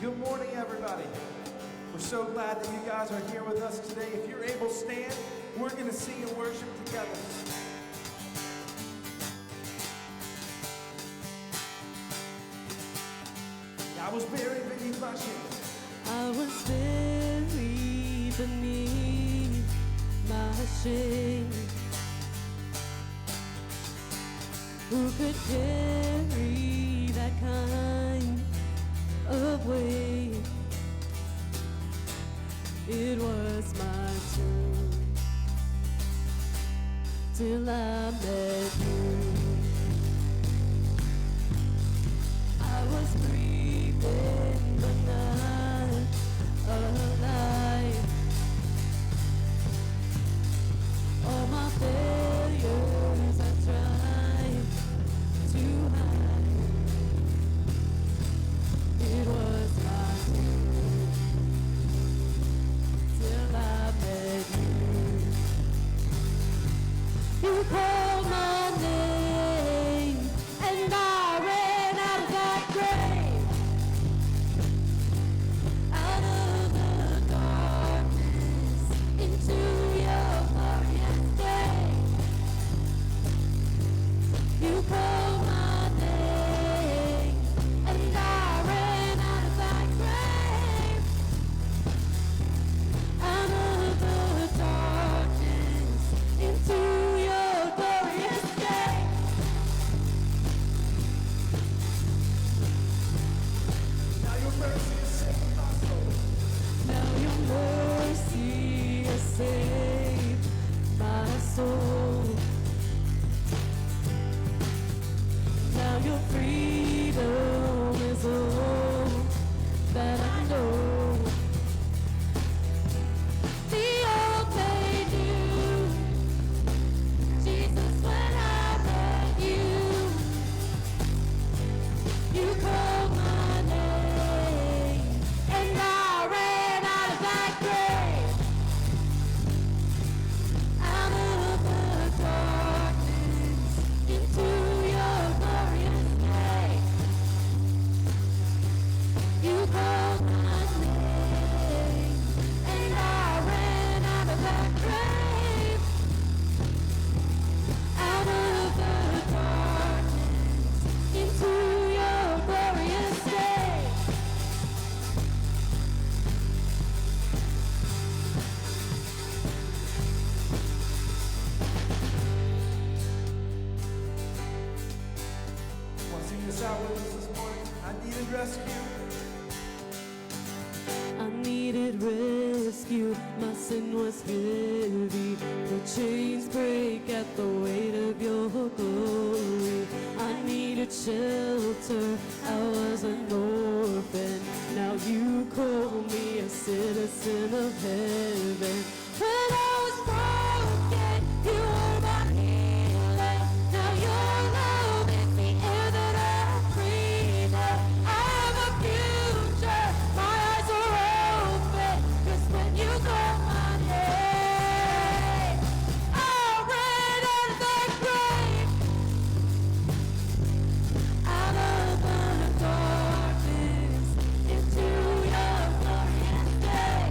Good morning, everybody. We're so glad that you guys are here with us today. If you're able to stand, we're going to sing and worship together. I was buried beneath my shame. I was buried beneath my shame. Who could carry that kind of weight? It was my turn till I met you. I was breathing but not alive. All my failures I tried to hide. It was my turn till I met you. You called my name and I ran out of that grave, out of the darkness into your glorious day. You called my name and I ran out of that grave, out of the darkness into your glorious day. Now your mercy has saved my soul. Now your mercy has saved my soul. Now your freedom is all that I know. The old made new, Jesus, when I met you. You called my name and I ran out of that grave, out of the darkness into your glorious day. You called my name and I ran out of that grave, out of the darkness into your glorious day. Want to sing this out with us this morning? I needed rescue. I needed rescue, my sin was heavy. The chains break at the weight of your glory. I needed shelter, I was an orphan. Now you call me a citizen of heaven. When I was broken, you were my healer. Now your love is the air that I breathe. I have a future, my eyes are open, 'cause when you call my name, I ran out of that grave, out of the darkness into your glorious day.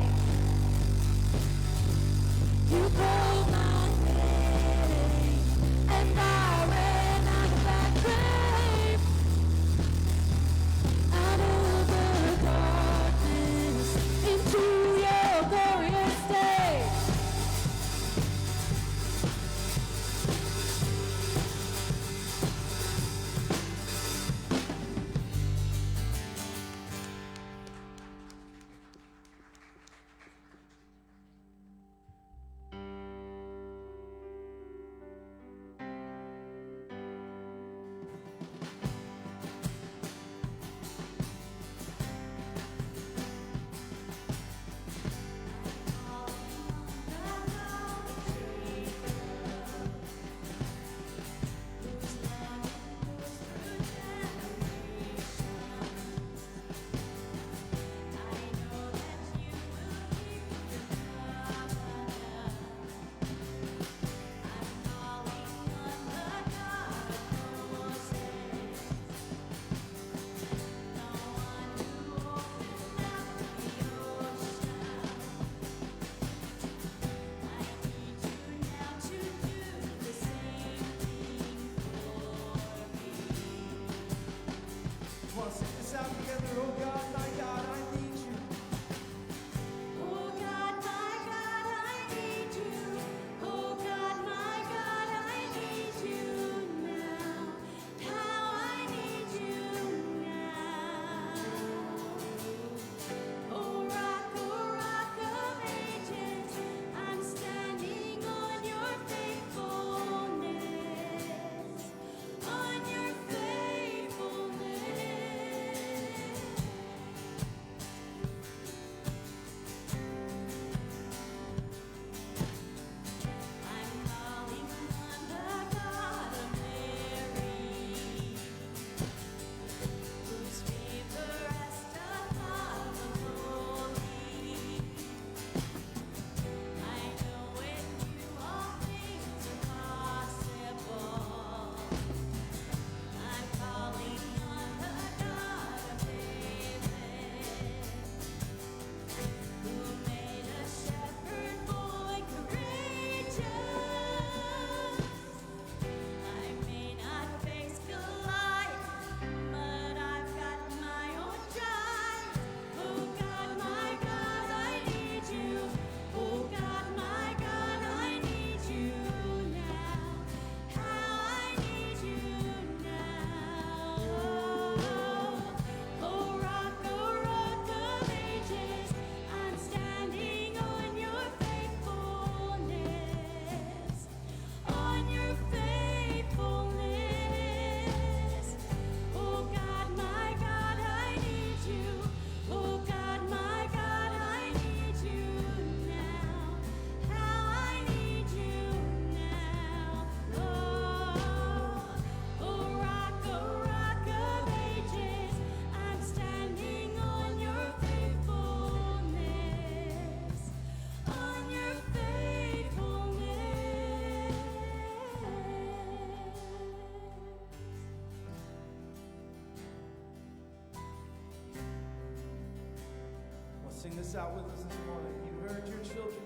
Sing this out with us this morning. You heard your children.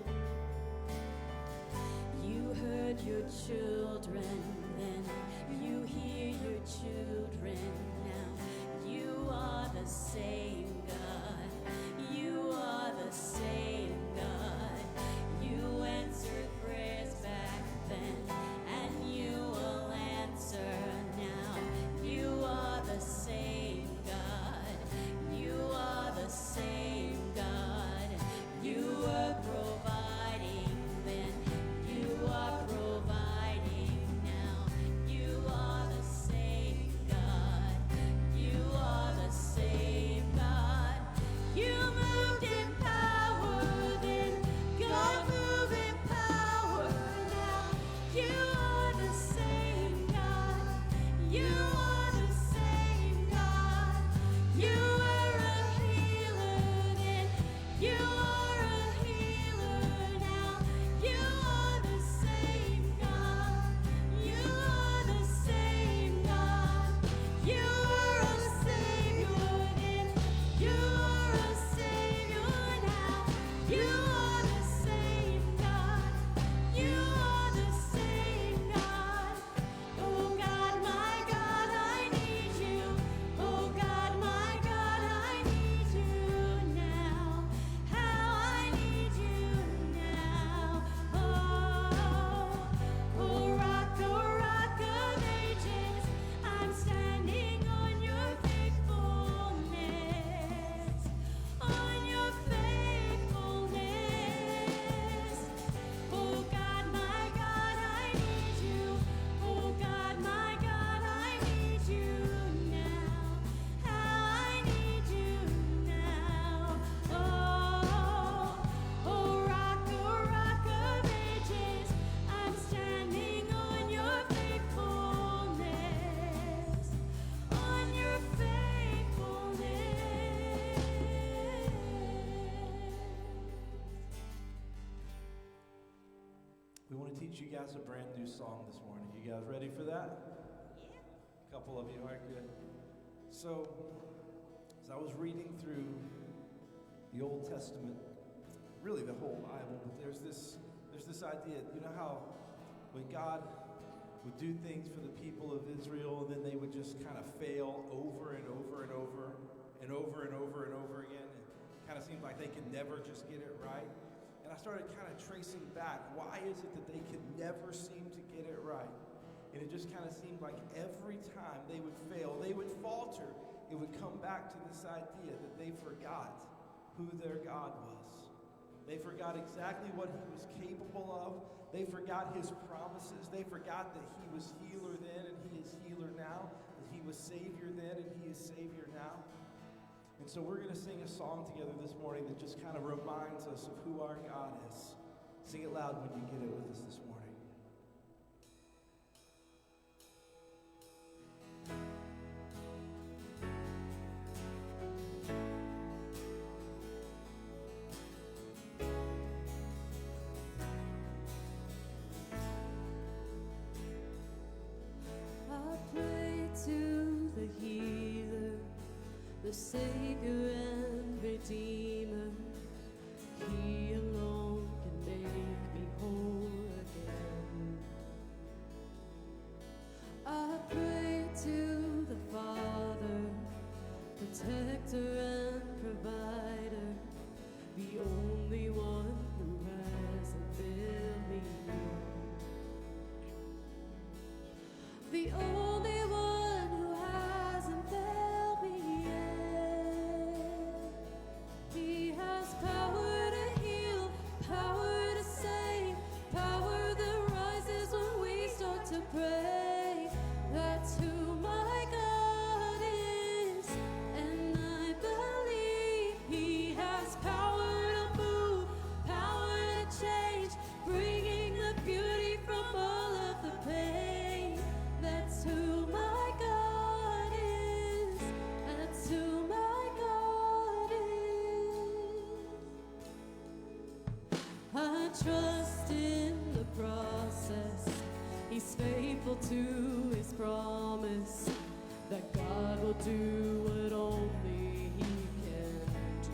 You heard your children then, you hear your children now. You are the same God, you are the same God. You answered prayers back then, and you will answer now. You are the same God, you are the same God. You were providing then, you are providing now. You are the same God, you are the same God. You moved in power then, God move in power now. You are the same God, you are the same God. You were a healer then, you are a healer now. You are the same God, you are the same God. You are a Savior then, you are a Savior now. You are the same God, you are the same God. Oh God, my God, I need you. Oh God, my God, I need you now. How I need you now. Oh rock of ages, I'm standing on your faithfulness, on your faithfulness. Oh God, my God, I need you. Oh God, my God, I need you now. How I need you now. Oh rock of ages, I'm standing on your faithfulness, on your faithfulness. We want to teach you guys a brand new song this morning. You guys ready for that? Yeah. A couple of you are good. So, as I was reading through the Old Testament, really the whole Bible, but there's this idea. You know how when God would do things for the people of Israel, and then they would just kind of fail over and over and over and over and over and over again. It kind of seemed like they could never just get it right. And I started kind of tracing back, why is it that they could never seem to get it right? And it just kind of seemed like every time they would fail, they would falter, it would come back to this idea that they forgot who their God was. They forgot exactly what he was capable of. They forgot his promises. They forgot that he was healer then and he is healer now, that he was Savior then and he is Savior now. And so we're going to sing a song together this morning that just kind of reminds us of who our God is. Sing it loud when you get it with us this morning. I pray to the healer, the Savior and Redeemer. He alone can make me whole again. I pray to the Father, protector and provider, the only one who hasn't failed me yet. The only one who hasn't failed me yet. He has power to heal, power to save, power that rises when we start to pray. That's who my God is, and I believe he has power to move, power to change, bringing the beauty from all of the pain. That's who my God is, that's who my God is. I trust in the process. He's faithful to his promise that God will do what only he can do.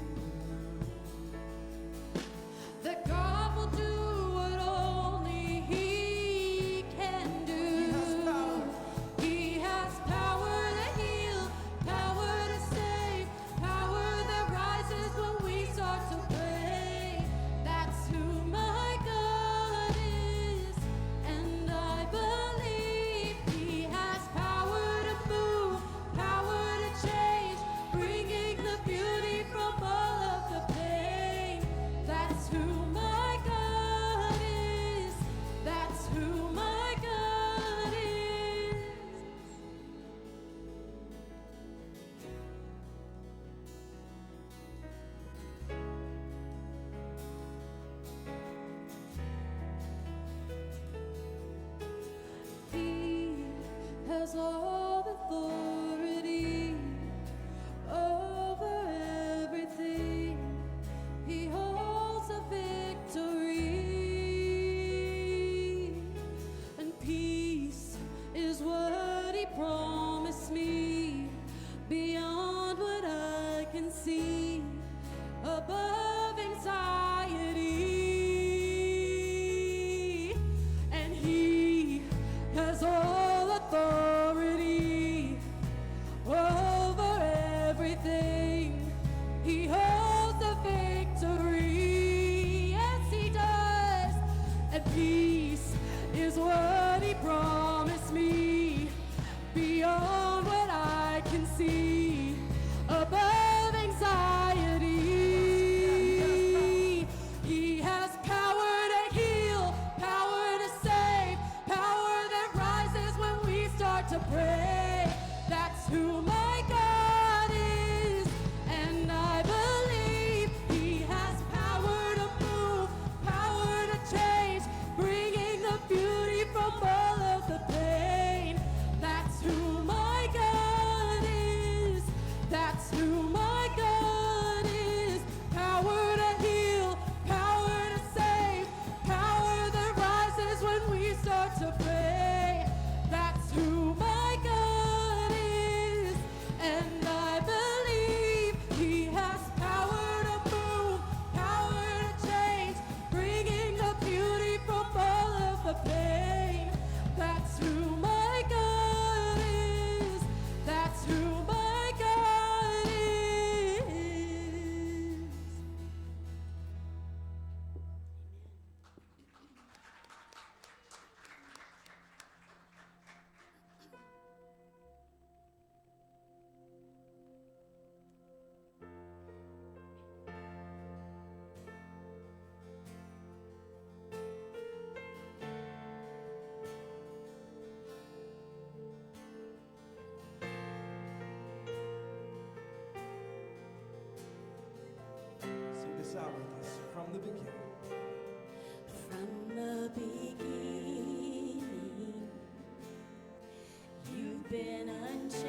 has all authority over everything. He holds a victory, and peace is what He promised me, beyond what I can see, above anxiety. And He has all authority over everything. He holds the victory. Yes, He does. And peace is what He promised me, beyond what I can see, above anxiety. He has power to heal, power to save, power that rises when we start to pray. That's who my God is, and I believe He has power to move, power to change, bringing the beauty from all of the pain. That's who my God is. That's who my God is. Power to heal, power to save, power that rises when we start to pray. That's who my God is, and I believe He has power to move, power to change, bringing the beauty from all of the pain. That's who my God is. That's who my God is. Sing this out with us from the beginning. From the beginning, You've been unchanging.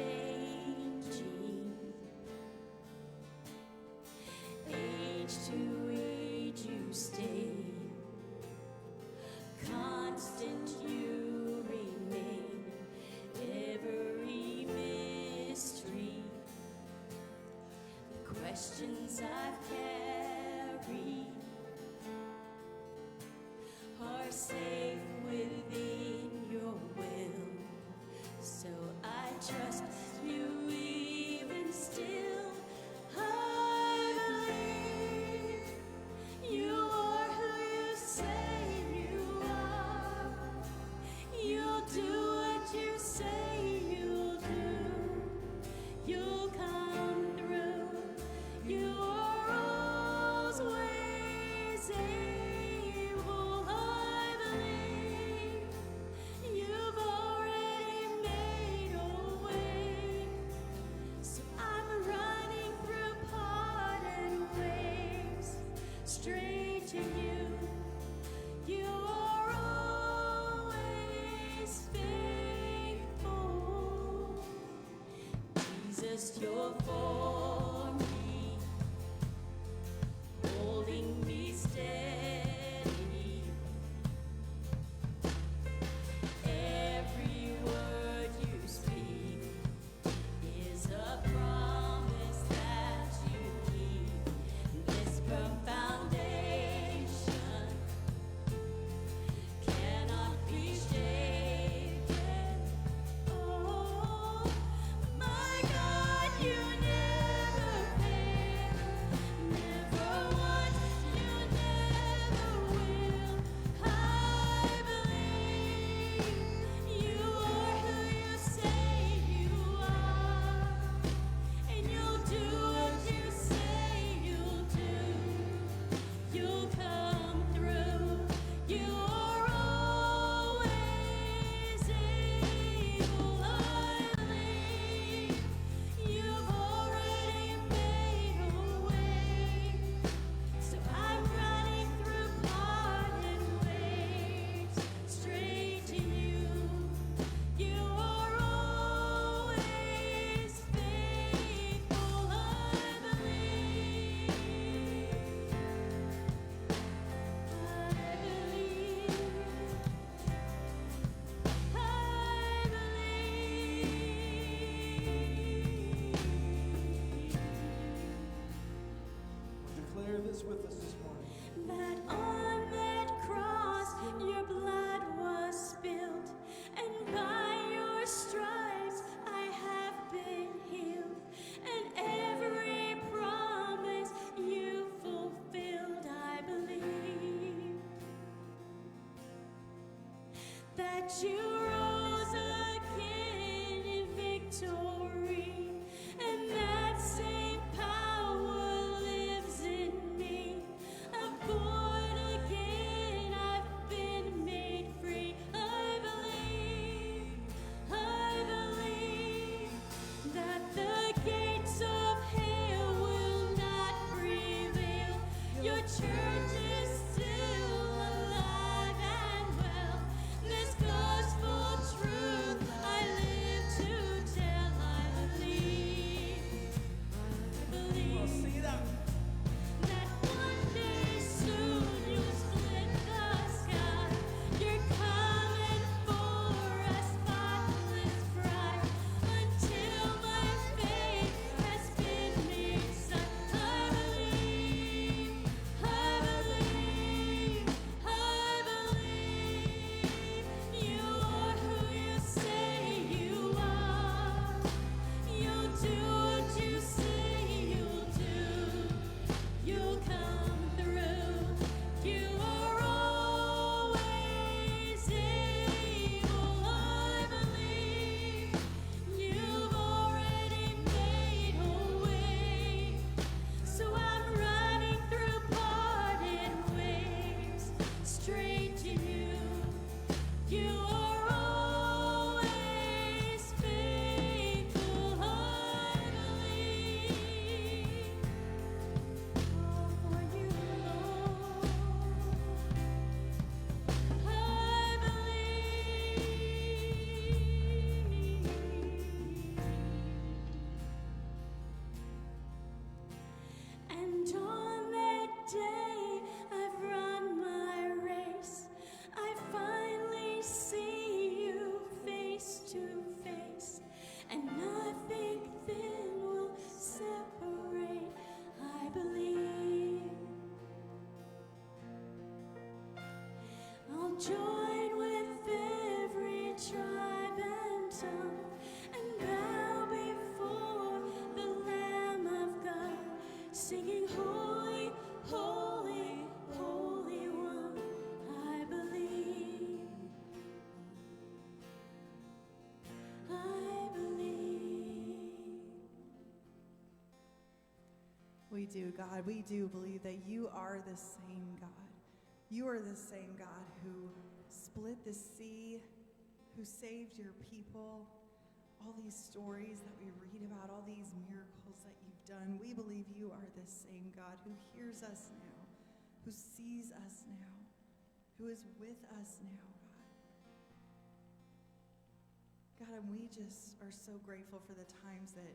Age to age You stay. Constant You remain. Every mystery, the questions I've carried are safe within Your will. So I trust You even still. I believe You are who You say You are. You'll do what You say You'll do. You'll come through. You are always able. I believe You've already made a way. So I'm running through parted waves, straight to You. You are always faithful. Jesus, You're for me, holding me steady. Every word You speak is a promise that You keep. This firm foundation cannot be shaken. Oh, my God, You never with us this morning. That on that cross your blood was spilled, and by your stripes I have been healed, and every promise you fulfilled, I believe. That you rose again in victory, and that same power lives in me. I'm born again, I've been made free. I believe that the gates of hell will not prevail. Your church is still alive and well. This gospel truth I live to tell. I believe. Well, sing it out. That one day soon you'll split the sky. You're coming for a spotless bride. Until my faith has been made sight. I believe, you are who you say you are. You'll do what you say you'll do. You'll come through. You are always able. I believe you've already made a way. So I'm running through parted ways, straight to you. You are always faithful. I believe. All for you, Lord. I believe. And on that day I've run my race. I finally see you face to face, and nothing then will separate. I believe. I'll join with every tribe and tongue and bow before the Lamb of God, singing holy, holy, holy one. I believe. I believe. We do, God. We do believe that you are the same God. You are the same God who split the sea, who saved your people. All these stories that we read about, all these miracles that you've done, we believe you are the same God who hears us now, who sees us now, who is with us now, God. God, and we just are so grateful for the times that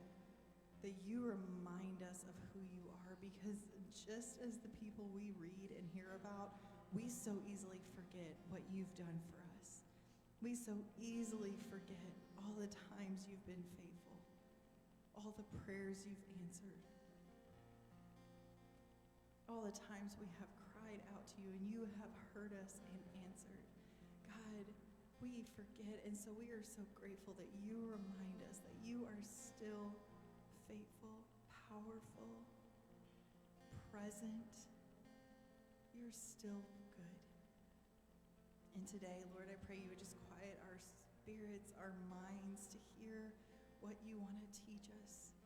you remind us of who you are, because just as the people we read and hear about, we so easily forget what you've done for us. We so easily forget all the times you've been faithful, all the prayers you've answered, all the times we have cried out to you and you have heard us and answered. God, we forget, and so we are so grateful that you remind us that you are still faithful, powerful, present. You're still good. And today, Lord, I pray you would just quiet our spirits, our minds to hear what you want to teach us.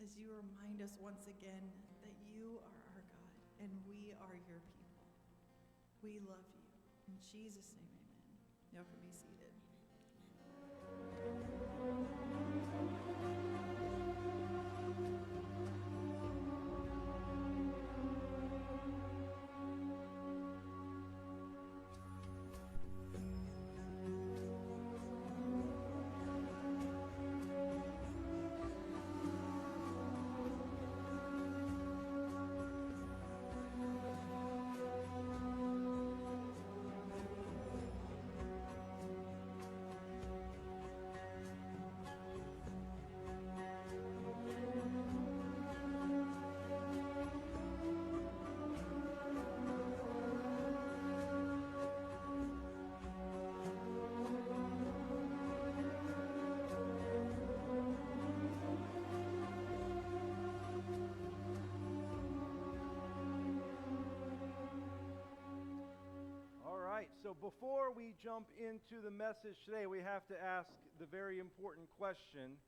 As you remind us once again that you are our God and we are your people. We love you. In Jesus' name, amen. Y'all can be seated. so before we jump into the message today, we have to ask the very important question.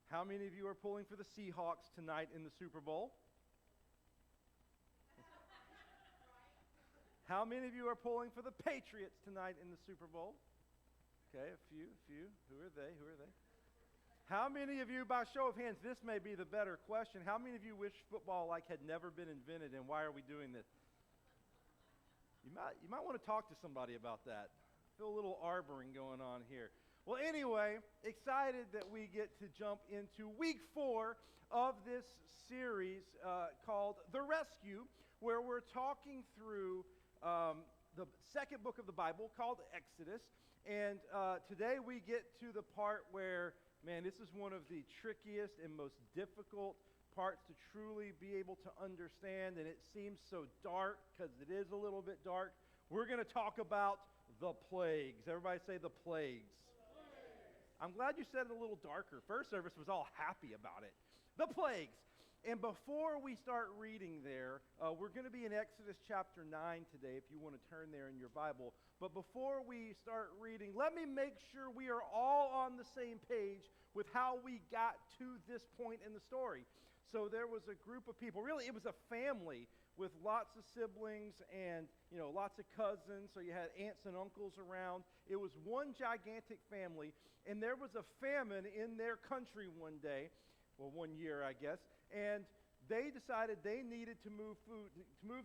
How many of you are pulling for the Seahawks tonight in the Super Bowl? How many of you are pulling for the Patriots tonight in the Super Bowl? Okay, a few. Who are they? How many of you, by show of hands, this may be the better question, how many of you wish football had never been invented, and why are we doing this? You might want to talk to somebody about that. I feel a little arboring going on here. Well, anyway, excited that we get to jump into week 4 of this series called The Rescue, where we're talking through the second book of the Bible called Exodus. And today we get to the part where, man, this is one of the trickiest and most difficult parts to truly be able to understand, and it seems so dark because it is a little bit dark. We're going to talk about the plagues. Everybody say the plagues. I'm glad you said it a little darker. First service was all happy about it. The plagues. And before we start reading there, we're going to be in Exodus chapter 9 today, if you want to turn there in your Bible. But before we start reading, let me make sure we are all on the same page with how we got to this point in the story. So there was a group of people, really it was a family with lots of siblings and, lots of cousins. So you had aunts and uncles around. It was one gigantic family, and there was a famine in their country one day, well, one year, I guess. And they decided they needed to move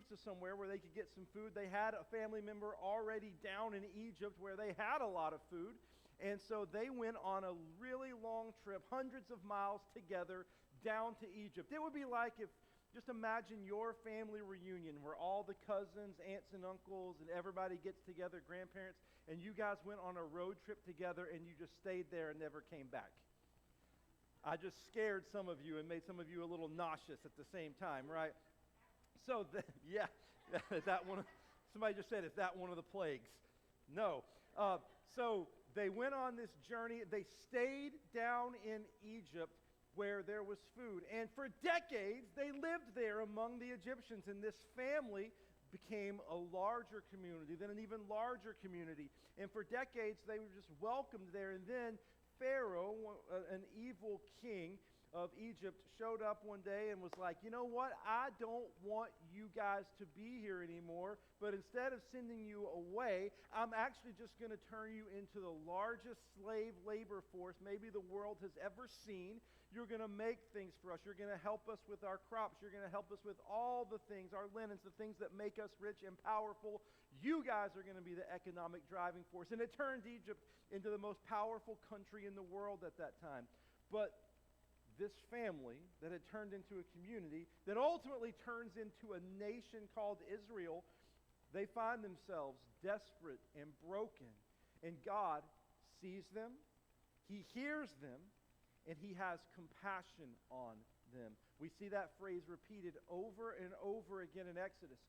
to somewhere where they could get some food. They had a family member already down in Egypt where they had a lot of food. And so they went on a really long trip, hundreds of miles together, down to Egypt. It would be like if, just imagine your family reunion where all the cousins, aunts and uncles, and everybody gets together, grandparents, and you guys went on a road trip together and you just stayed there and never came back. I just scared some of you and made some of you a little nauseous at the same time, right? So, is that one? Somebody just said, is that one of the plagues? No. So they went on this journey. They stayed down in Egypt where there was food. And for decades, they lived there among the Egyptians. And this family became a larger community, then an even larger community. And for decades, they were just welcomed there. And then Pharaoh, an evil king of Egypt, showed up one day and was like, you know what? I don't want you guys to be here anymore, but instead of sending you away, I'm actually just going to turn you into the largest slave labor force maybe the world has ever seen. You're going to make things for us. You're going to help us with our crops. You're going to help us with all the things, our linens, the things that make us rich and powerful. You guys are going to be the economic driving force. And it turned Egypt into the most powerful country in the world at that time. But this family that had turned into a community that ultimately turns into a nation called Israel, they find themselves desperate and broken. And God sees them, He hears them, and He has compassion on them. We see that phrase repeated over and over again in Exodus.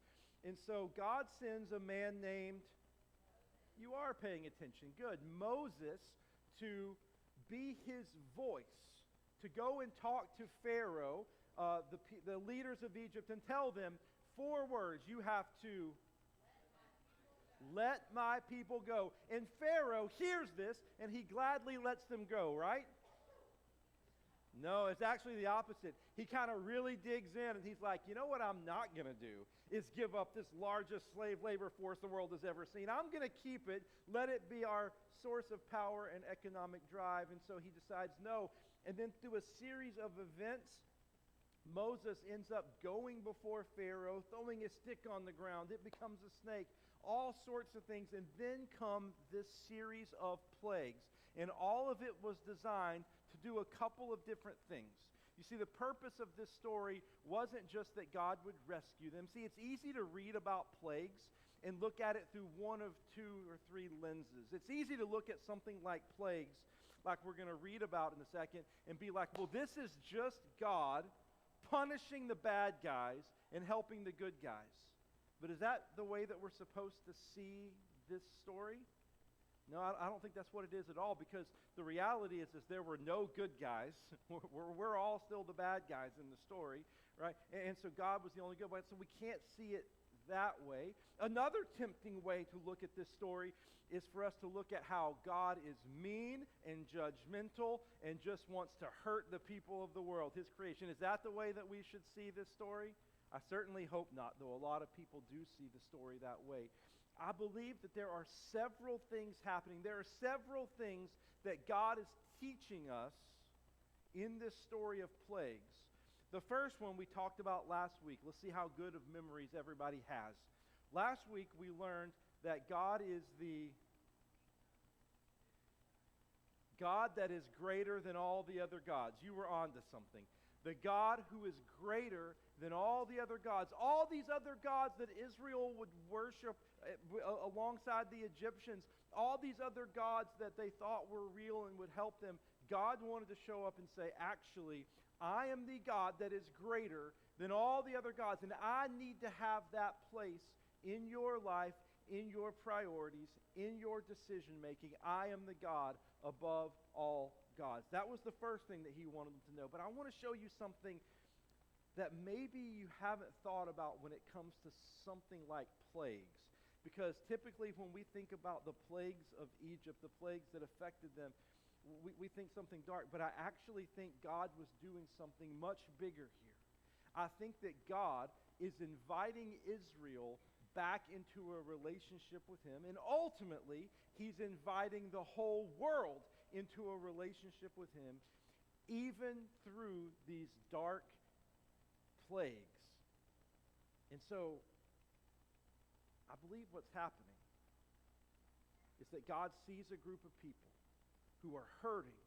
And so God sends a man named, you are paying attention, good, Moses, to be his voice, to go and talk to Pharaoh, the leaders of Egypt, and tell them 4 words. You have to let my people go. And Pharaoh hears this, and he gladly lets them go, right? No, it's actually the opposite. He kind of really digs in, and he's like, you know what I'm not going to do is give up this largest slave labor force the world has ever seen. I'm going to keep it, let it be our source of power and economic drive. And so he decides no. And then through a series of events, Moses ends up going before Pharaoh, throwing his stick on the ground. It becomes a snake, all sorts of things. And then come this series of plagues. And all of it was designed to do a couple of different things. You see, the purpose of this story wasn't just that God would rescue them. See, it's easy to read about plagues and look at it through one of 2 or 3 lenses. It's easy to look at something like plagues, like we're going to read about in a second, and be like, well, this is just God punishing the bad guys and helping the good guys. But is that the way that we're supposed to see this story? No, I don't think that's what it is at all, because the reality is there were no good guys. We're all still the bad guys in the story, right? And so God was the only good one. So we can't see it that way. Another tempting way to look at this story is for us to look at how God is mean and judgmental and just wants to hurt the people of the world, his creation. Is that the way that we should see this story? I certainly hope not, though a lot of people do see the story that way. I believe that there are several things happening. There are several things that God is teaching us in this story of plagues. The first one we talked about last week. Let's see how good of memories everybody has. Last week we learned that God is the God that is greater than all the other gods. You were on to something. The God who is greater than all the other gods. All these other gods that Israel would worship alongside the Egyptians, all these other gods that they thought were real and would help them, God wanted to show up and say, actually, I am the God that is greater than all the other gods, and I need to have that place in your life, in your priorities, in your decision making. I am the God above all gods. That was the first thing that he wanted them to know. But I want to show you something that maybe you haven't thought about when it comes to something like plagues. Because typically when we think about the plagues of Egypt, the plagues that affected them, we think something dark, but I actually think God was doing something much bigger here. I think that God is inviting Israel back into a relationship with him, and ultimately, he's inviting the whole world into a relationship with him, even through these dark plagues. And so, I believe what's happening is that God sees a group of people who are hurting,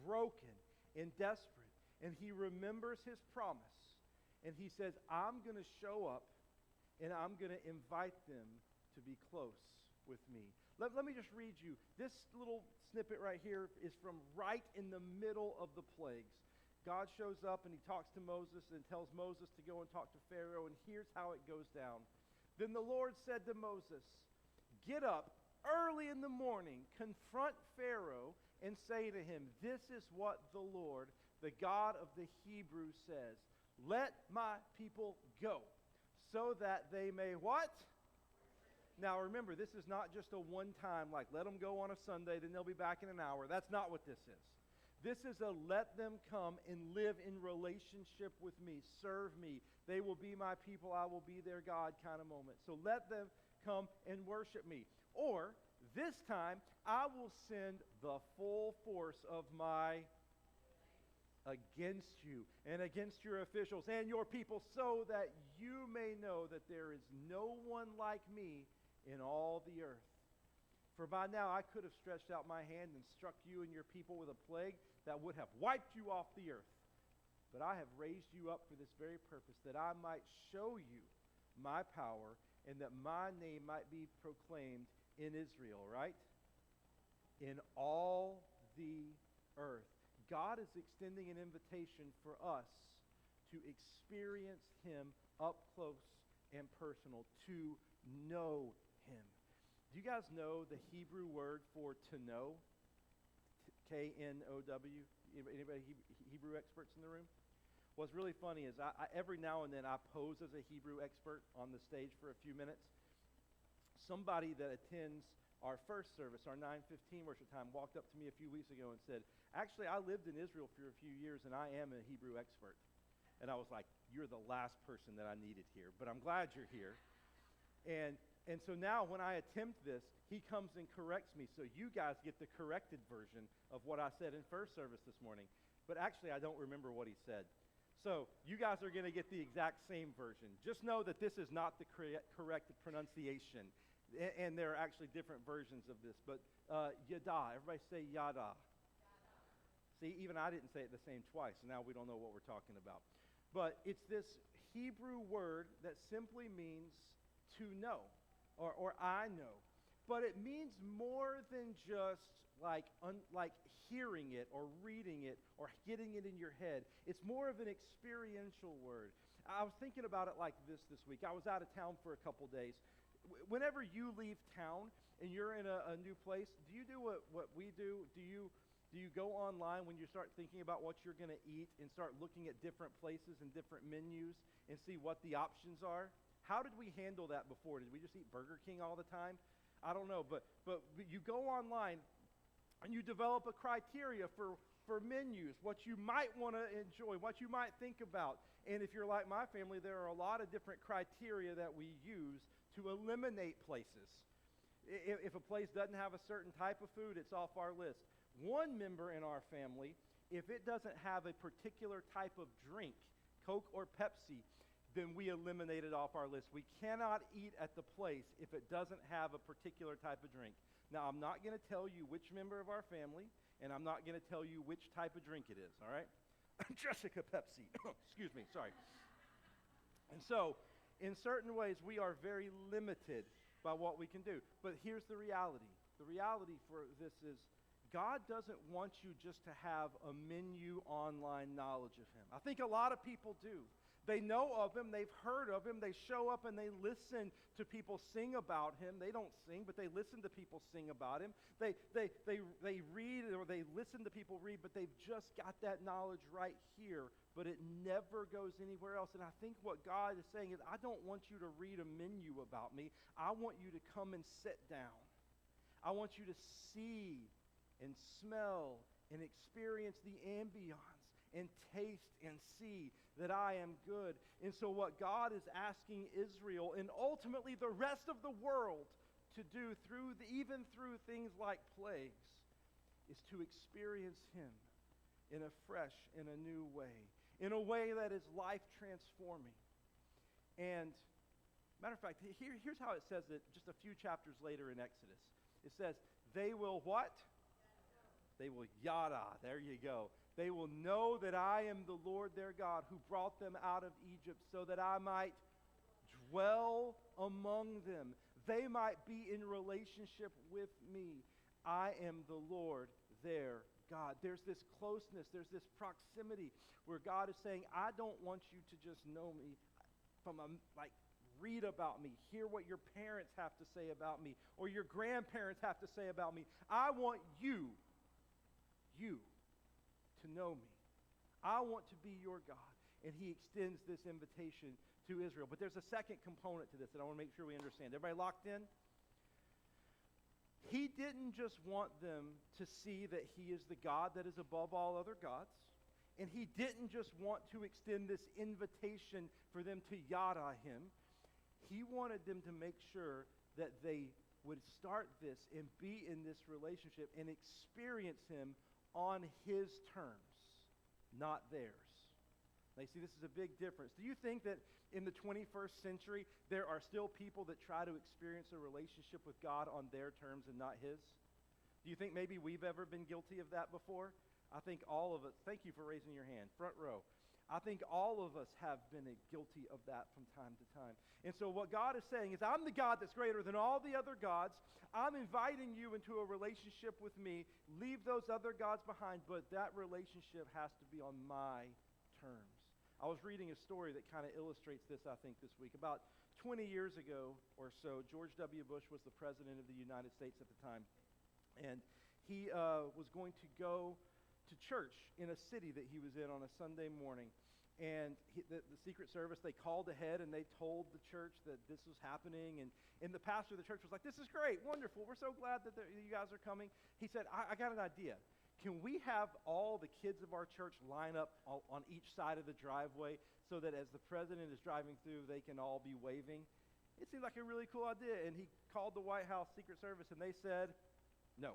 broken, and desperate. And he remembers his promise. And he says, I'm going to show up and I'm going to invite them to be close with me. Let me just read you. This little snippet right here is from right in the middle of the plagues. God shows up and he talks to Moses and tells Moses to go and talk to Pharaoh. And here's how it goes down. Then the Lord said to Moses, get up early in the morning, confront Pharaoh, and say to him, this is what the Lord, the God of the Hebrews, says. Let my people go, so that they may what? Now remember, this is not just a one-time, like let them go on a Sunday, then they'll be back in an hour. That's not what this is. This is a let them come and live in relationship with me, serve me. They will be my people, I will be their God kind of moment. So let them come and worship me. Or, this time, I will send the full force of my against you and against your officials and your people, so that you may know that there is no one like me in all the earth. For by now I could have stretched out my hand and struck you and your people with a plague that would have wiped you off the earth. But I have raised you up for this very purpose, that I might show you my power and that my name might be proclaimed in Israel, right? In all the earth. God is extending an invitation for us to experience him up close and personal, to know him. Do you guys know the Hebrew word for to know? K-N-O-W. Anybody Hebrew experts in the room? What's really funny is I every now and then I pose as a Hebrew expert on the stage for a few minutes. Somebody that attends our first service, our 9:15 worship time, walked up to me a few weeks ago and said, actually, I lived in Israel for a few years and I am a Hebrew expert. And I was like, you're the last person that I needed here, but I'm glad you're here. And so now when I attempt this, he comes and corrects me. So you guys get the corrected version of what I said in first service this morning. But actually, I don't remember what he said. So you guys are going to get the exact same version. Just know that this is not the correct pronunciation. And there are actually different versions of this. But yada, everybody say yada. See, even I didn't say it the same twice. So now we don't know what we're talking about. But it's this Hebrew word that simply means to know. Or I know. But it means more than just like hearing it or reading it or getting it in your head. It's more of an experiential word. I was thinking about it like this week. I was out of town for a couple days. Whenever you leave town and you're in a new place, do you do what we do? Do you go online when you start thinking about what you're going to eat and start looking at different places and different menus and see what the options are? How did we handle that before? Did we just eat Burger King all the time? I don't know, but you go online and you develop a criteria for menus, what you might want to enjoy, what you might think about. And if you're like my family, there are a lot of different criteria that we use to eliminate places. If a place doesn't have a certain type of food, it's off our list. One member in our family, if it doesn't have a particular type of drink, Coke or Pepsi, then we eliminate it off our list. We cannot eat at the place if it doesn't have a particular type of drink. Now, I'm not going to tell you which member of our family, and I'm not going to tell you which type of drink it is, all right? Jessica Pepsi. Excuse me, sorry. And so, in certain ways, we are very limited by what we can do. But here's the reality. The reality for this is God doesn't want you just to have a menu online knowledge of Him. I think a lot of people do. They know of Him, they've heard of Him, they show up and they listen to people sing about Him. They don't sing, but they listen to people sing about Him. They read or they listen to people read, but they've just got that knowledge right here, but it never goes anywhere else. And I think what God is saying is, I don't want you to read a menu about me. I want you to come and sit down. I want you to see and smell and experience the ambiance and taste and see that I am good. And so what God is asking Israel and ultimately the rest of the world to do even through things like plagues is to experience Him in a fresh, in a new way, in a way that is life transforming. And matter of fact, here's how it says it just a few chapters later in Exodus. It says, they will what? They will yada. There you go. They will know that I am the Lord their God who brought them out of Egypt so that I might dwell among them. They might be in relationship with me. I am the Lord their God. There's this closeness, there's this proximity where God is saying, I don't want you to just know me from read about me, hear what your parents have to say about me, or your grandparents have to say about me. I want you to know me. I want to be your God. And He extends this invitation to Israel. But there's a second component to this that I want to make sure we understand. Everybody locked in? He didn't just want them to see that He is the God that is above all other gods. And He didn't just want to extend this invitation for them to yada Him. He wanted them to make sure that they would start this and be in this relationship and experience Him on His terms, not theirs. Now, you see, this is a big difference. Do you think that in the 21st century, there are still people that try to experience a relationship with God on their terms and not His? Do you think maybe we've ever been guilty of that before? I think all of us, thank you for raising your hand, front row. I think all of us have been guilty of that from time to time. And so what God is saying is, I'm the God that's greater than all the other gods. I'm inviting you into a relationship with me. Leave those other gods behind, but that relationship has to be on my terms. I was reading a story that kind of illustrates this, I think, this week. About 20 years ago or so, George W. Bush was the president of the United States at the time. And he was going to go to church in a city that he was in on a Sunday morning. And the Secret Service, they called ahead and they told the church that this was happening. And the pastor of the church was like, this is great, wonderful. We're so glad that you guys are coming. He said, I got an idea. Can we have all the kids of our church line up on each side of the driveway so that as the president is driving through, they can all be waving? It seemed like a really cool idea. And he called the White House Secret Service and they said, no,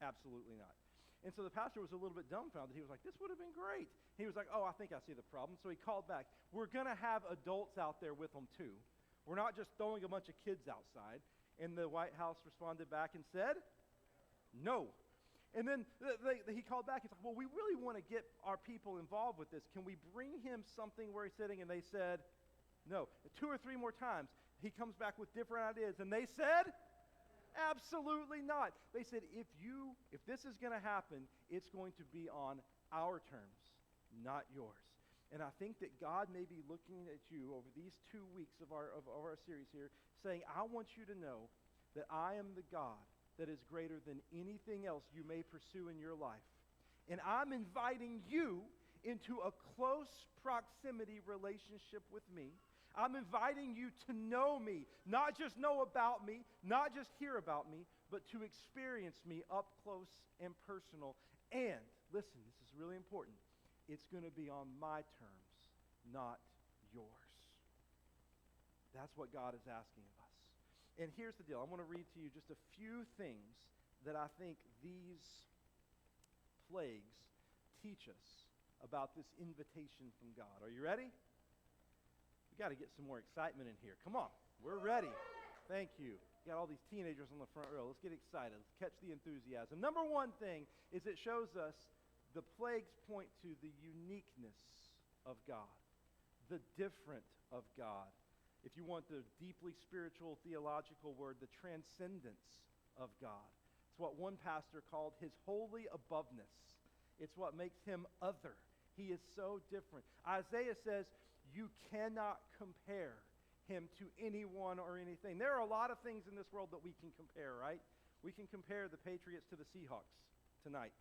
absolutely not. And so the pastor was a little bit dumbfounded. He was like, this would have been great. He was like, oh, I think I see the problem. So he called back. We're going to have adults out there with them too. We're not just throwing a bunch of kids outside. And the White House responded back and said, no. And then he called back. He's like, well, we really want to get our people involved with this. Can we bring him something where he's sitting? And they said, no. 2 or 3 more times, he comes back with different ideas. And they said, absolutely not. They said, if this is going to happen, it's going to be on our terms, not yours. And I think that God may be looking at you over these 2 weeks of our series here, saying, I want you to know that I am the God that is greater than anything else you may pursue in your life. And I'm inviting you into a close proximity relationship with me. I'm inviting you to know me, not just know about me, not just hear about me, but to experience me up close and personal. And, listen, this is really important. It's going to be on my terms, not yours. That's what God is asking of us. And here's the deal. I want to read to you just a few things that I think these plagues teach us about this invitation from God. Are you ready? We got to get some more excitement in here. Come on. We're ready. Thank you. Got all these teenagers on the front row. Let's get excited. Let's catch the enthusiasm. Number one thing is it shows us the plagues point to the uniqueness of God, the different of God. If you want the deeply spiritual theological word, the transcendence of God. It's what one pastor called his holy aboveness. It's what makes him other. He is so different. Isaiah says, you cannot compare him to anyone or anything. There are a lot of things in this world that we can compare, right? We can compare the Patriots to the Seahawks tonight.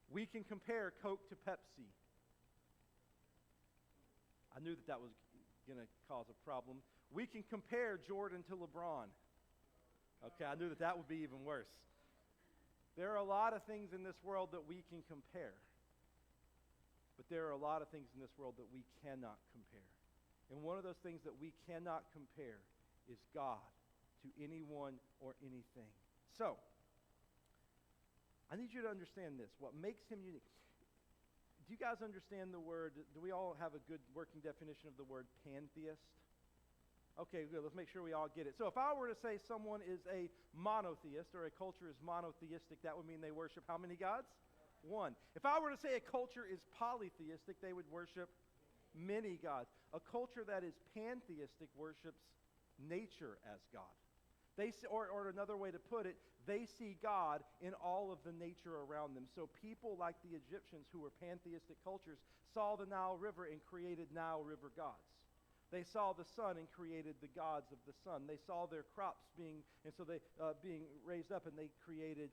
We can compare Coke to Pepsi. I knew that was going to cause a problem. We can compare Jordan to LeBron. Okay, I knew that would be even worse. There are a lot of things in this world that we can compare. But there are a lot of things in this world that we cannot compare. And one of those things that we cannot compare is God to anyone or anything. So, I need you to understand this. What makes him unique? Do you guys understand the word? Do we all have a good working definition of the word pantheist? Okay, good. Let's make sure we all get it. So if I were to say someone is a monotheist or a culture is monotheistic, that would mean they worship how many gods? One. If I were to say a culture is polytheistic, they would worship many gods. A culture that is pantheistic worships nature as God. Or another way to put it, they see God in all of the nature around them. So people like the Egyptians, who were pantheistic cultures, saw the Nile River and created Nile River gods. They saw the sun and created the gods of the sun. They saw their crops being raised up, and they created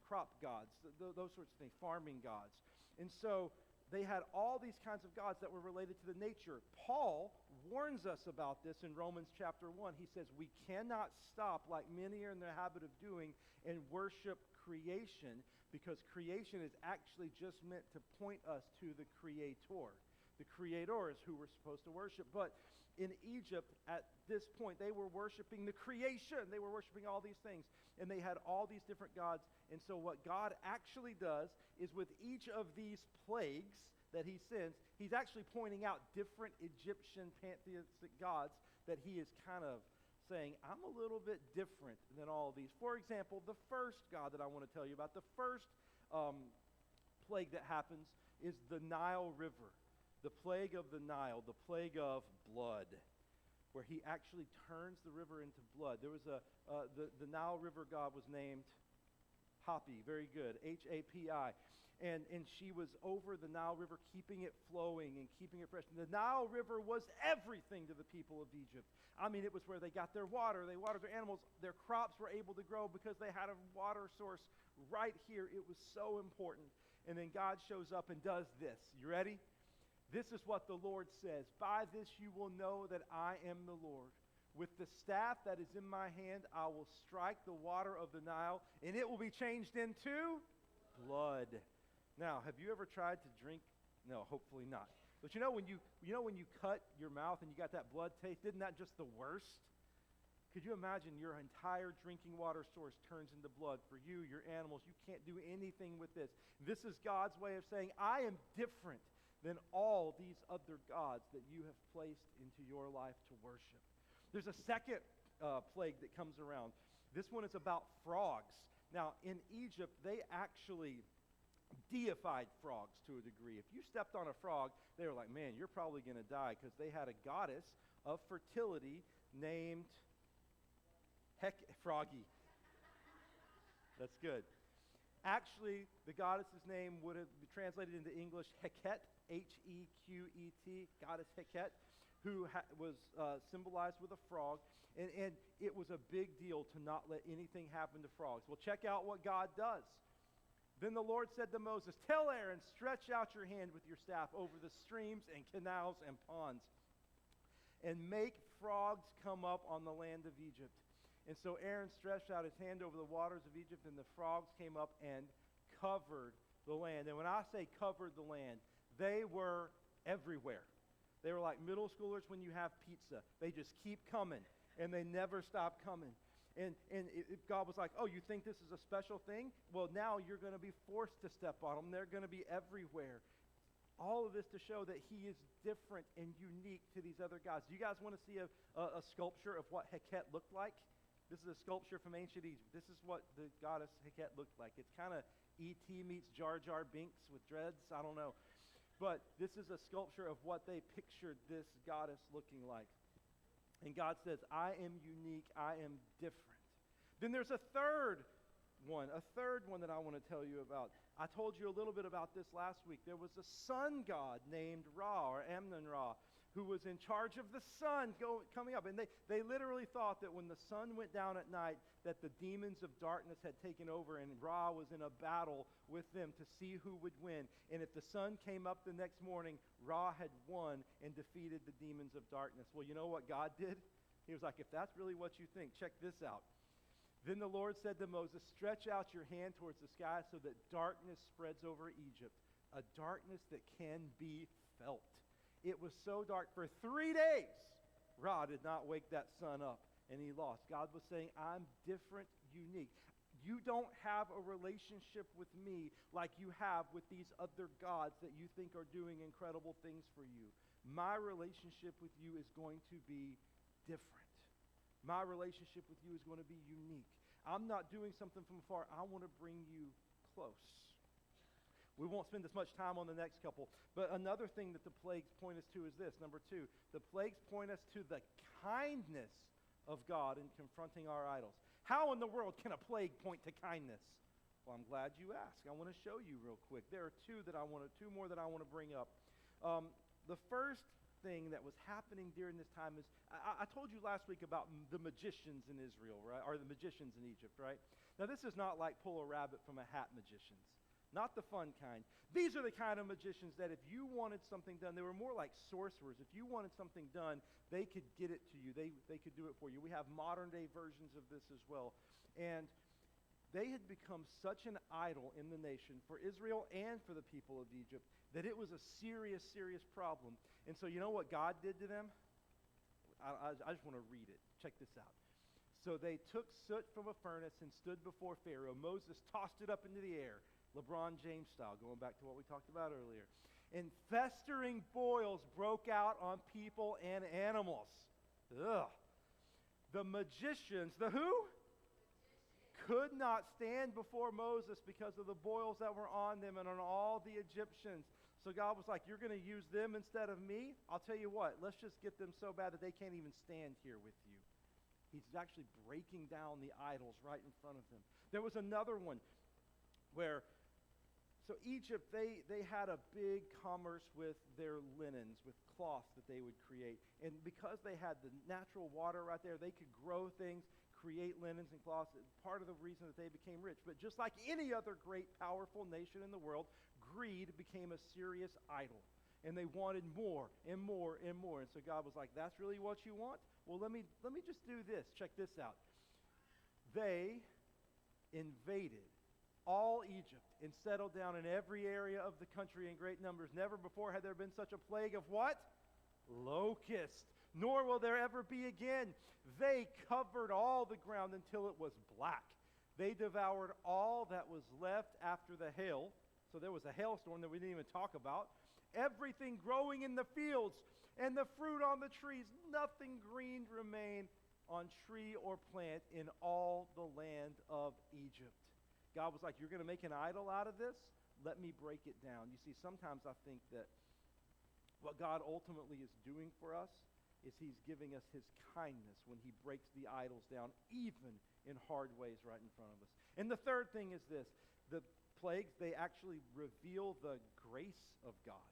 crop gods, those sorts of things, farming gods. And so they had all these kinds of gods that were related to the nature. Paul warns us about this in Romans chapter 1. He says we cannot stop, like many are in the habit of doing, and worship creation, because creation is actually just meant to point us to the Creator. The Creator is who we're supposed to worship. But in Egypt, at this point, they were worshiping the creation. They were worshiping all these things. And they had all these different gods. And so what God actually does is with each of these plagues that he sends, he's actually pointing out different Egyptian pantheistic gods that he is kind of saying, I'm a little bit different than all of these. For example, the first god that I want to tell you about, the first plague that happens is the Nile River. The plague of the Nile, the plague of blood, where he actually turns the river into blood. There was the Nile River god was named Hapi, very good, H-A-P-I. And she was over the Nile River, keeping it flowing and keeping it fresh. And the Nile River was everything to the people of Egypt. I mean, it was where they got their water. They watered their animals. Their crops were able to grow because they had a water source right here. It was so important. And then God shows up and does this. You ready? This is what the Lord says. By this you will know that I am the Lord. With the staff that is in my hand, I will strike the water of the Nile, and it will be changed into blood. Now, have you ever tried to drink? No, hopefully not. But you know when you cut your mouth and you got that blood taste, isn't that just the worst? Could you imagine your entire drinking water source turns into blood for you, your animals? You can't do anything with this. This is God's way of saying, I am different than all these other gods that you have placed into your life to worship. There's a second plague that comes around. This one is about frogs. Now, in Egypt, they actually deified frogs to a degree. If you stepped on a frog, they were like, man, you're probably going to die, because they had a goddess of fertility named Froggy. That's good. Actually, the goddess's name would have been translated into English Heket, H-E-Q-E-T, goddess Heket, who was symbolized with a frog. And it was a big deal to not let anything happen to frogs. Well, check out what God does. Then the Lord said to Moses, tell Aaron, stretch out your hand with your staff over the streams and canals and ponds. and make frogs come up on the land of Egypt. And so Aaron stretched out his hand over the waters of Egypt, and the frogs came up and covered the land. And when I say covered the land, they were everywhere. They were like middle schoolers when you have pizza. They just keep coming, and they never stop coming. And God was like, oh, you think this is a special thing? Well, now you're going to be forced to step on them. They're going to be everywhere. All of this to show that he is different and unique to these other gods. Do you guys want to see a sculpture of what Heket looked like? This is a sculpture from ancient Egypt. This is what the goddess Heket looked like. It's kind of E.T. meets Jar Jar Binks with dreads. I don't know. But this is a sculpture of what they pictured this goddess looking like. And God says, I am unique. I am different. Then there's a third one that I want to tell you about. I told you a little bit about this last week. There was a sun god named Ra, or Amnon-Ra, who was in charge of the sun coming up. And they literally thought that when the sun went down at night, that the demons of darkness had taken over, and Ra was in a battle with them to see who would win. And if the sun came up the next morning, Ra had won and defeated the demons of darkness. Well, you know what God did? He was like, if that's really what you think, check this out. Then the Lord said to Moses, stretch out your hand towards the sky so that darkness spreads over Egypt, a darkness that can be felt. It was so dark for 3 days. Ra did not wake that sun up, and he lost. God was saying, I'm different, unique. You don't have a relationship with me like you have with these other gods that you think are doing incredible things for you. My relationship with you is going to be different. My relationship with you is going to be unique. I'm not doing something from afar. I want to bring you close. We won't spend as much time on the next couple, but another thing that the plagues point us to is this. Number 2, the plagues point us to the kindness of God in confronting our idols. How in the world can a plague point to kindness? Well, I'm glad you asked. I want to show you real quick. There are two more that I want to bring up. The first thing that was happening during this time is, I told you last week about the magicians in Israel, right? Or the magicians in Egypt, right? Now, this is not like pull a rabbit from a hat magicians. Not the fun kind. These are the kind of magicians that if you wanted something done, they were more like sorcerers. If you wanted something done, they could get it to you. They could do it for you. We have modern-day versions of this as well. And they had become such an idol in the nation for Israel and for the people of Egypt that it was a serious, serious problem. And so you know what God did to them? I just want to read it. Check this out. So they took soot from a furnace and stood before Pharaoh. Moses tossed it up into the air, LeBron James style, going back to what we talked about earlier. And festering boils broke out on people and animals. Ugh. The magicians, the who? Could not stand before Moses because of the boils that were on them and on all the Egyptians. So God was like, you're going to use them instead of me? I'll tell you what, let's just get them so bad that they can't even stand here with you. He's actually breaking down the idols right in front of them. There was another one where, so Egypt, they had a big commerce with their linens, with cloth that they would create. And because they had the natural water right there, they could grow things, create linens and cloths. Part of the reason that they became rich. But just like any other great, powerful nation in the world, greed became a serious idol. And they wanted more and more and more. And so God was like, that's really what you want? Well, let me just do this. Check this out. They invaded all Egypt and settled down in every area of the country in great numbers. Never before had there been such a plague of what? Locusts. Nor will there ever be again. They covered all the ground until it was black. They devoured all that was left after the hail. So there was a hailstorm that we didn't even talk about. Everything growing in the fields and the fruit on the trees, nothing green remained on tree or plant in all the land of Egypt. God was like, you're going to make an idol out of this? Let me break it down. You see, sometimes I think that what God ultimately is doing for us is he's giving us his kindness when he breaks the idols down, even in hard ways right in front of us. And the third thing is this. The plagues, they actually reveal the grace of God.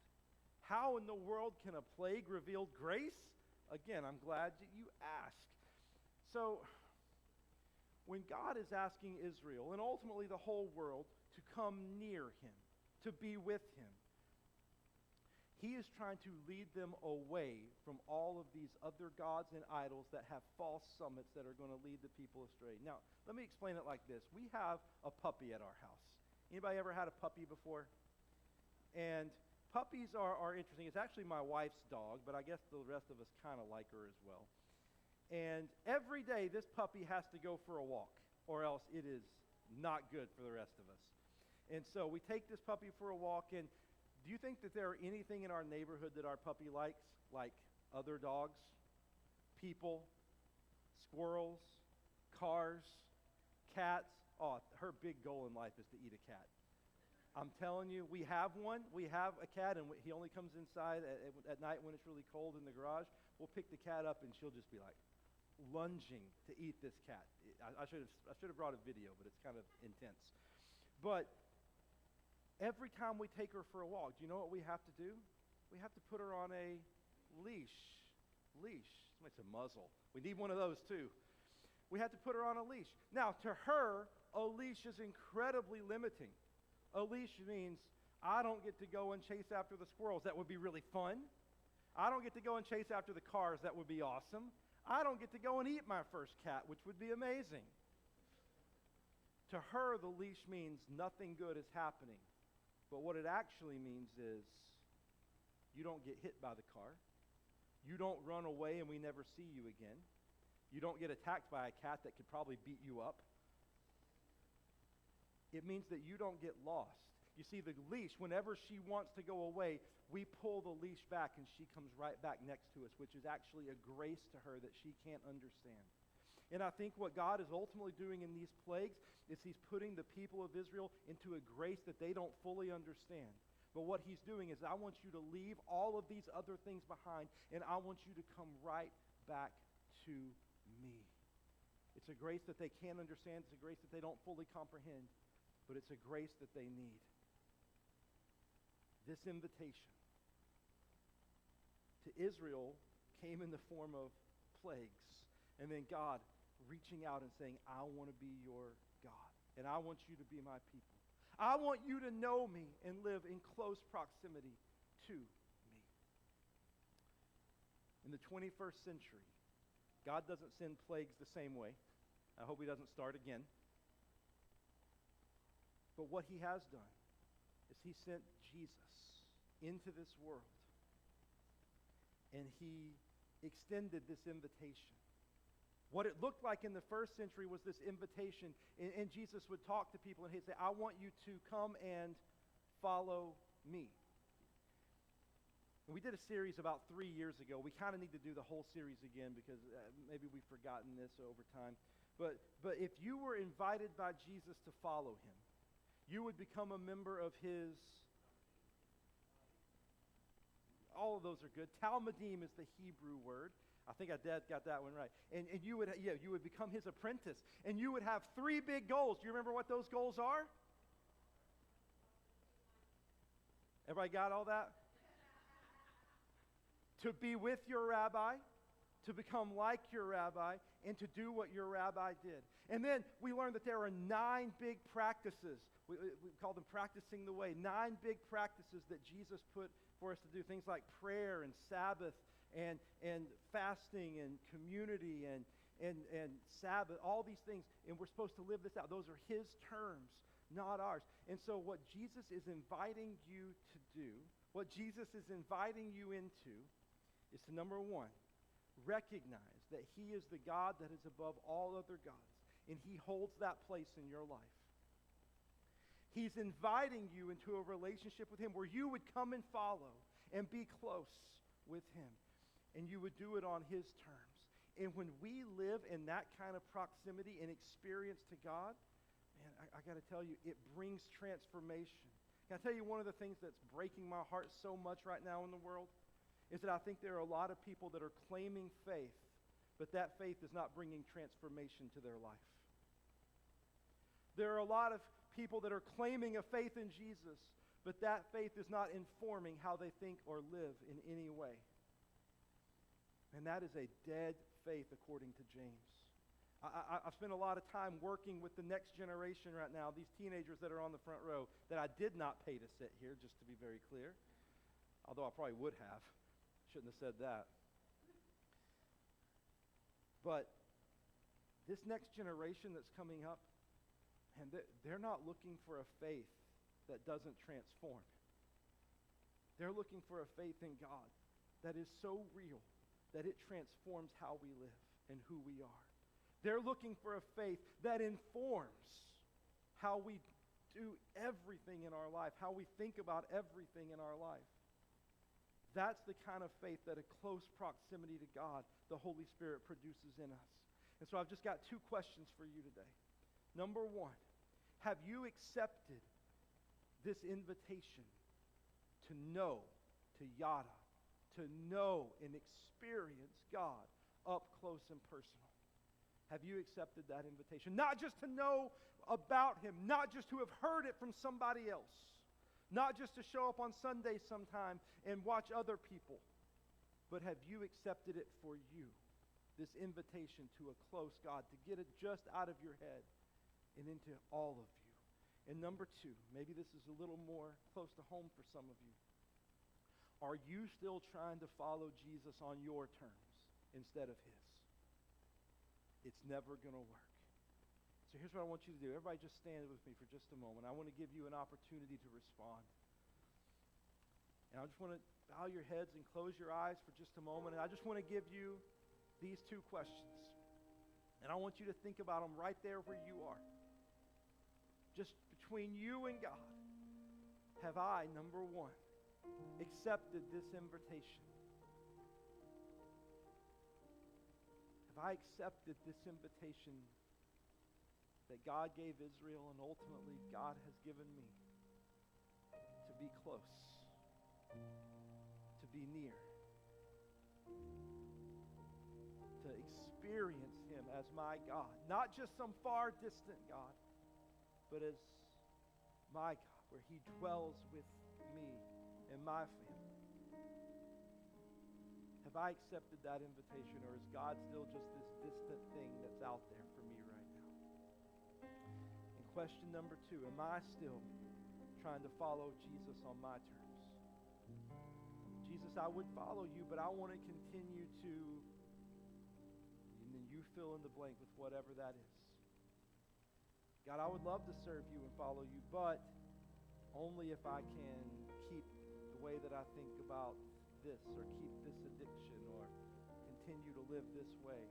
How in the world can a plague reveal grace? Again, I'm glad that you asked. So, when God is asking Israel, and ultimately the whole world, to come near him, to be with him, He is trying to lead them away from all of these other gods and idols that have false summits that are going to lead the people astray. Now, let me explain it like this. We have a puppy at our house. Anybody ever had a puppy before? And puppies are interesting. It's actually my wife's dog, but I guess the rest of us kind of like her as well. And every day this puppy has to go for a walk, or else it is not good for the rest of us. And so we take this puppy for a walk, and do you think that there are anything in our neighborhood that our puppy likes? Like other dogs, people, squirrels, cars, cats? Oh, her big goal in life is to eat a cat. I'm telling you, we have one. We have a cat, and he only comes inside at night when it's really cold in the garage. We'll pick the cat up, and she'll just be like lunging to eat this cat. I should have brought a video, but it's kind of intense. But every time we take her for a walk, do you know what we have to do? We have to put her on a leash. It's a muzzle. We need one of those too. We have to put her on a leash. Now, to her, a leash is incredibly limiting. A leash means I don't get to go and chase after the squirrels. That would be really fun. I don't get to go and chase after the cars. That would be awesome. I don't get to go and eat my first cat, which would be amazing. To her, the leash means nothing good is happening. But what it actually means is you don't get hit by the car. You don't run away and we never see you again. You don't get attacked by a cat that could probably beat you up. It means that you don't get lost. You see, the leash, whenever she wants to go away, we pull the leash back and she comes right back next to us, which is actually a grace to her that she can't understand. And I think what God is ultimately doing in these plagues is he's putting the people of Israel into a grace that they don't fully understand. But what he's doing is I want you to leave all of these other things behind, and I want you to come right back to me. It's a grace that they can't understand. It's a grace that they don't fully comprehend, but it's a grace that they need. This invitation to Israel came in the form of plagues, and then God reaching out and saying, I want to be your God, and I want you to be my people. I want you to know me and live in close proximity to me. In the 21st century, God doesn't send plagues the same way. I hope he doesn't start again. But what he has done is he sent Jesus into this world, and he extended this invitation. What it looked like in the first century was this invitation, and Jesus would talk to people and he'd say, I want you to come and follow me. And we did a series about 3 years ago. We kind of need to do the whole series again because maybe we've forgotten this over time. But if you were invited by Jesus to follow him, you would become a member of his, all of those are good. Talmudim is the Hebrew word. I think I got that one right. And you would become his apprentice. And you would have 3 big goals. Do you remember what those goals are? Everybody got all that? To be with your rabbi, to become like your rabbi, and to do what your rabbi did. And then we learned that there are 9 big practices. We call them practicing the way. 9 big practices that Jesus put for us to do. Things like prayer and Sabbath and fasting and community and Sabbath, all these things. And we're supposed to live this out. Those are his terms, not ours. And so what Jesus is inviting you to do, what Jesus is inviting you into, is to, number 1, recognize that he is the God that is above all other gods, and he holds that place in your life. He's inviting you into a relationship with him where you would come and follow and be close with him, and you would do it on his terms. And when we live in that kind of proximity and experience to God, man, I got to tell you, it brings transformation. Can I tell you one of the things that's breaking my heart so much right now in the world? Is that I think there are a lot of people that are claiming faith, but that faith is not bringing transformation to their life. There are a lot of people that are claiming a faith in Jesus, but that faith is not informing how they think or live in any way. And that is a dead faith according to James. I've spent a lot of time working with the next generation right now, these teenagers that are on the front row that I did not pay to sit here, just to be very clear. Although I probably would have. Shouldn't have said that. But this next generation that's coming up, and they're not looking for a faith that doesn't transform. They're looking for a faith in God that is so real that it transforms how we live and who we are. They're looking for a faith that informs how we do everything in our life, how we think about everything in our life. That's the kind of faith that a close proximity to God, the Holy Spirit, produces in us. And so I've just got two questions for you today. Number one, have you accepted this invitation to know, to yada, to know and experience God up close and personal? Have you accepted that invitation? Not just to know about Him, not just to have heard it from somebody else, not just to show up on Sunday sometime and watch other people, but have you accepted it for you? This invitation to a close God, to get it just out of your head and into all of you. And number two, maybe this is a little more close to home for some of you. Are you still trying to follow Jesus on your terms instead of His? It's never going to work. So here's what I want you to do. Everybody just stand with me for just a moment. I want to give you an opportunity to respond. And I just want to bow your heads and close your eyes for just a moment. And I just want to give you these two questions. And I want you to think about them right there where you are. Just between you and God. Have I, number one, accepted this invitation? Have I accepted this invitation that God gave Israel and ultimately God has given me to be close, to be near, to experience Him as my God? Not just some far distant God, but as my God, where He dwells with me and my family. Have I accepted that invitation, or is God still just this distant thing that's out there for me right now? And question number two, am I still trying to follow Jesus on my terms? Jesus, I would follow you, but I want to continue to, and then you fill in the blank with whatever that is. God, I would love to serve you and follow you, but only if I can keep the way that I think about this, or keep this addiction, or continue to live this way.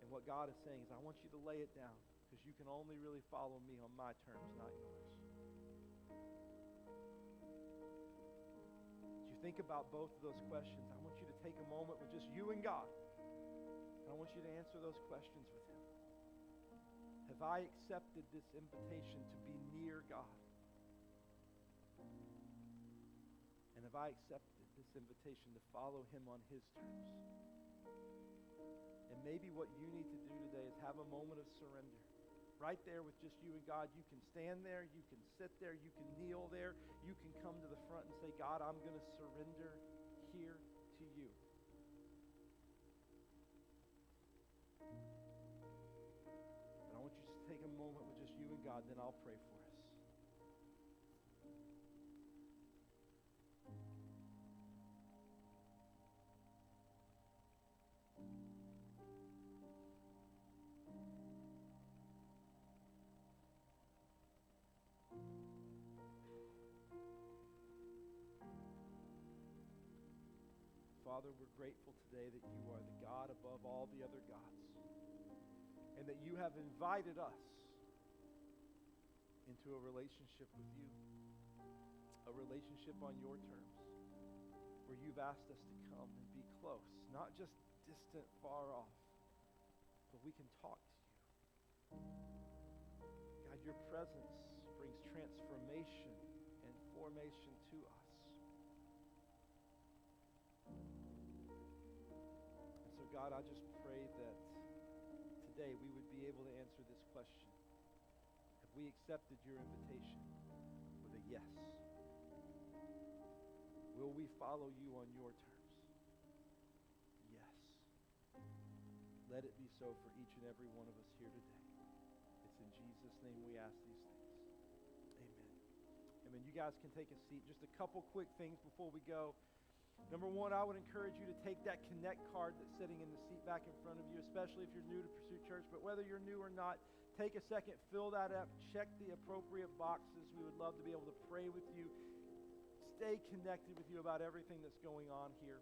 And what God is saying is, I want you to lay it down, because you can only really follow me on my terms, not yours. As you think about both of those questions, I want you to take a moment with just you and God. And I want you to answer those questions with Him. Have I accepted this invitation to be near God? And have I accepted this invitation to follow Him on His terms? And maybe what you need to do today is have a moment of surrender. Right there with just you and God. You can stand there, you can sit there, you can kneel there, you can come to the front and say, God, I'm going to surrender here to you. And I want you to take a moment with just you and God, then I'll pray for us. Father, we're grateful today that you are the God above all the other gods, and that you have invited us into a relationship with you, a relationship on your terms, where you've asked us to come and be close, not just distant, far off, but we can talk to you. God, your presence brings transformation and formation to us. God, I just pray that today we would be able to answer this question. Have we accepted your invitation with a yes? Will we follow you on your terms? Yes. Let it be so for each and every one of us here today. It's in Jesus' name we ask these things. Amen. Amen. given. You guys can take a seat. Just a couple quick things before we go. Number one, I would encourage you to take that Connect card that's sitting in the seat back in front of you, especially if you're new to Pursuit Church. But whether you're new or not, take a second, fill that up, check the appropriate boxes. We would love to be able to pray with you, stay connected with you about everything that's going on here.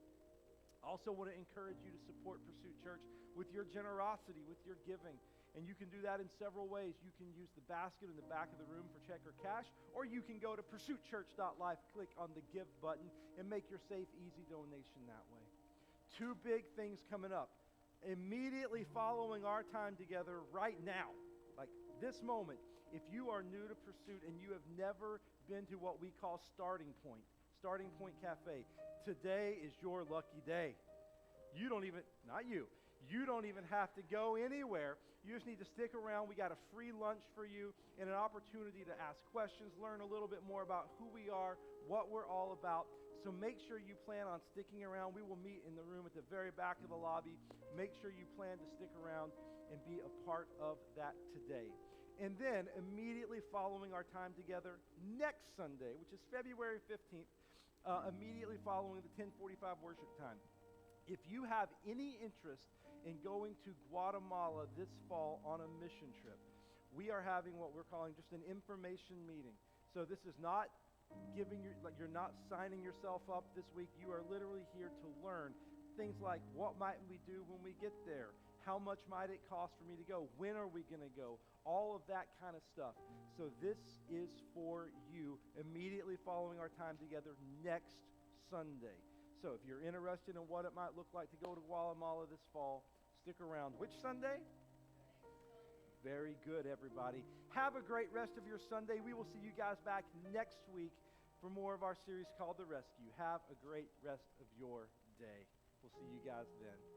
I also want to encourage you to support Pursuit Church with your generosity, with your giving. And you can do that in several ways. You can use the basket in the back of the room for check or cash, or you can go to pursuitchurch.life, click on the give button, and make your safe, easy donation that way. Two big things coming up. Immediately following our time together right now, like this moment, if you are new to Pursuit and you have never been to what we call Starting Point Cafe, today is your lucky day. You don't even have to go anywhere. You just need to stick around. We got a free lunch for you and an opportunity to ask questions, learn a little bit more about who we are, what we're all about. So make sure you plan on sticking around. We will meet in the room at the very back of the lobby. Make sure you plan to stick around and be a part of that today. And then immediately following our time together next Sunday, which is February 15th, immediately following the 10:45 worship time, if you have any interest in going to Guatemala this fall on a mission trip, we are having what we're calling just an information meeting. So this is not you're not signing yourself up this week. You are literally here to learn things like, what might we do when we get there? How much might it cost for me to go? When are we going to go? All of that kind of stuff. So this is for you immediately following our time together next Sunday. So if you're interested in what it might look like to go to Guatemala this fall, stick around. Which Sunday? Very good, everybody. Have a great rest of your Sunday. We will see you guys back next week for more of our series called The Rescue. Have a great rest of your day. We'll see you guys then.